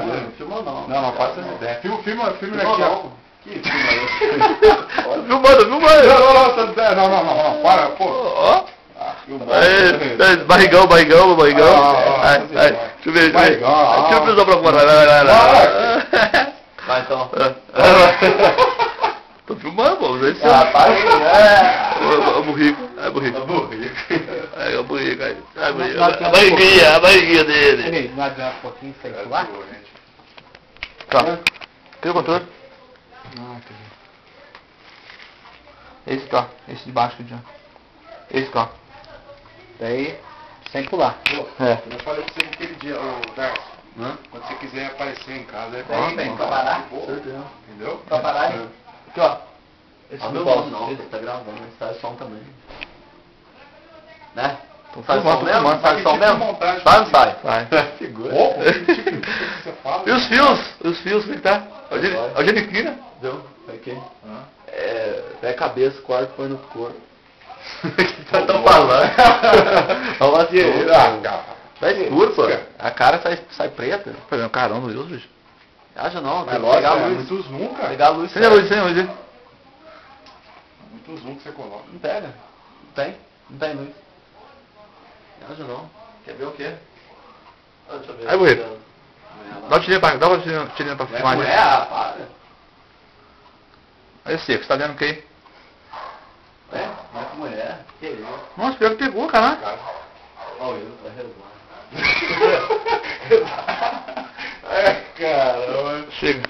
brincadeira. Não filma não. Não, faça essa ideia. Filma aqui, ó. Que filma é esse? Filmando. Não, para, pô. Ó. Barrigão. Ai, deixa eu ver. Barrigão. Tira o pessoal pra fora. Vai. Vai então. Tô filmando, pô. Para aí, O burrico. É o burrico. é. A barriguinha dele. Peraí, não adianta um pouquinho sem pular? Tá. Tem o controle? Não, entendi. Esse tá. Esse de baixo aqui, ó. Esse tá. Daí, sem pular. É. Eu falei pra você naquele dia, ô Darcy, quando você quiser aparecer em casa, é Daí vem pra parar. Entendeu? Pra parar. Aqui, ó. Esse Não não posso posso. não, você tá gravando, mas sai som também. Né? Tô Sai som filmando, mesmo? filmando. Sai som mesmo? montagem Sai ou não sai? Vai. Figura. Que tipo de coisa que você fala? E os fios? Como é que tá? A Geniquina? Deu? Aqui. Pega a cabeça, corta e põe no corpo. O que vocês estão falando? Vamos assim. Tá escuro, pô. A cara sai preta. Fazendo um carão no Deus, bicho. Acha não, tem Mas que lógico, pegar a é luz. muito zoom, cara. Pegar a luz. Sem a luz. Muito zoom que você coloca. Não pega. Não tem luz. Acha não. Quer ver o quê? Deixa eu ver. Aí, burrito. Dá uma tirinha pra filmar. Para. Aí, Seco, você tá vendo o que? Não é com mulher. Que isso? Nossa, pior que pegou, caralho. Olha eu, vai resguardar. Caramba. Chega.